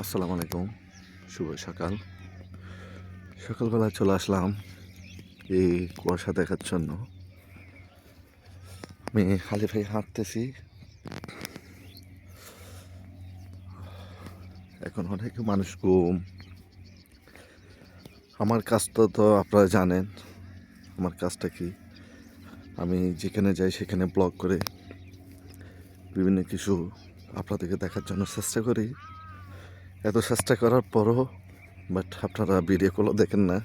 আসসালামু আলাইকুম, শুভ সকাল। সকালবেলা চলে আসলাম এই কুয়াশা দেখার জন্য। আমি খালি পায়ে হাঁটতেছি। এখন অনেক মানুষ ঘুম। আমার কাজটা তো আপনারা জানেন, আমার কাজটা কি। আমি যেখানে যাই সেখানে ব্লগ করে বিভিন্ন কিছু আপনাদেরকে দেখার জন্য চেষ্টা করি। এত চেষ্টা করার পরও আপনারা ভিডিওগুলো দেখেন না,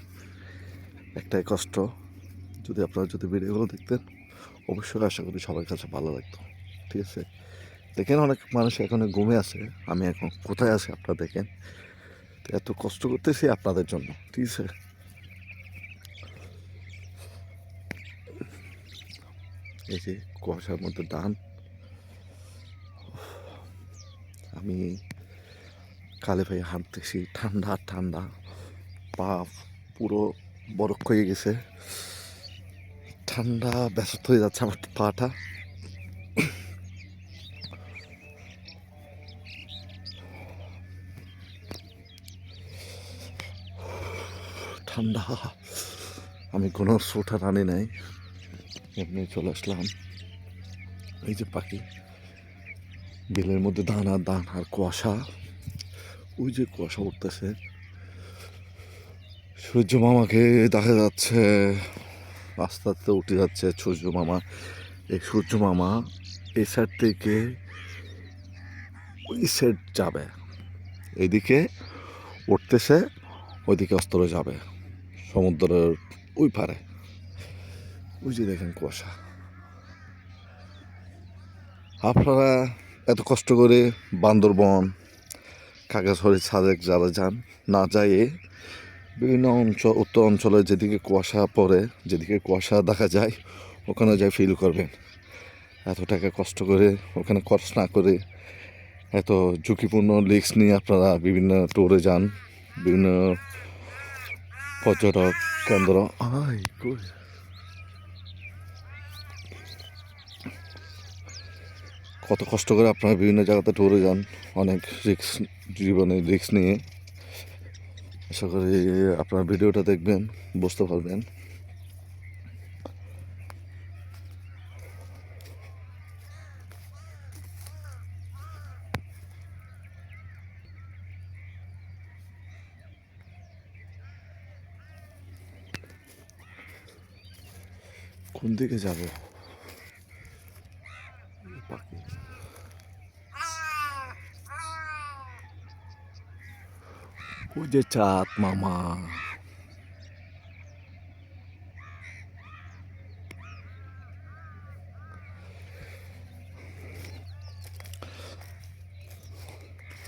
একটাই কষ্ট। আপনারা যদি ভিডিওগুলো দেখতেন, অবশ্যই আশা করি সবার কাছে ভালো লাগতো। ঠিক আছে, দেখেন অনেক মানুষ এখনো ঘুমে আছে, আমি এখন কোথায় আছি আপনারা দেখেন। এত কষ্ট করতেছি আপনাদের জন্য, ঠিক আছে। এই যে কুয়াশার মধ্যে দান, আমি কালে ভাই হাঁটতেছি, ঠান্ডা ঠান্ডা, পা পুরো বরফ হয়ে গেছে, ঠান্ডা ব্যস্ত হয়ে যাচ্ছে আমার পাটা। ঠান্ডা, আমি কোনো সোয়েটার আনি নাই, এমনি চলে আসলাম। এই যে পাখি, বিলের মধ্যে দান আর দান আর কুয়াশা, ওই যে কুয়াশা উঠতেছে, সূর্য মামাকে দেখা যাচ্ছে, আস্তে আস্তে উঠে যাচ্ছে সূর্য মামা। এই সূর্য মামা এই সাইড থেকে ওই সাইড যাবে, এইদিকে উঠতেছে, ওইদিকে অস্তরে যাবে, সমুদ্রের ওই পারে। ওই যে দেখেন কুয়াশা। আপনারা এত কষ্ট করে বান্দরবন, খাগড়াছড়ি, সাজেক যারা যান, না যাইয়ে বিভিন্ন উত্তর অঞ্চলে যেদিকে কুয়াশা পড়ে, যেদিকে কুয়াশা দেখা যায়, ওখানে যাই ফিল করবেন। এত টাকা কষ্ট করে ওখানে খরচ না করে, এত ঝুঁকিপূর্ণ রিস্ক নিয়ে আপনারা বিভিন্ন ট্যুরে যান, বিভিন্ন পর্যটক কেন্দ্র। কত কষ্ট করে আপনারা বিভিন্ন জায়গাতে ট্যুরে যান, অনেক রিস্ক, জীবনে রিস্ক নিয়ে। আশা করি আপনার ভিডিওটা দেখবেন, বুঝতে পারবেন। কোন দিকে যাব? পাখি, ওই যে চাঁদ মামা।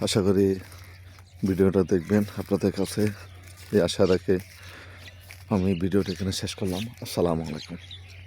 আশা করি ভিডিওটা দেখবেন, আপনাদের কাছে এই আশা রাখে আমি ভিডিওটা এখানে শেষ করলাম। আসসালামু আলাইকুম।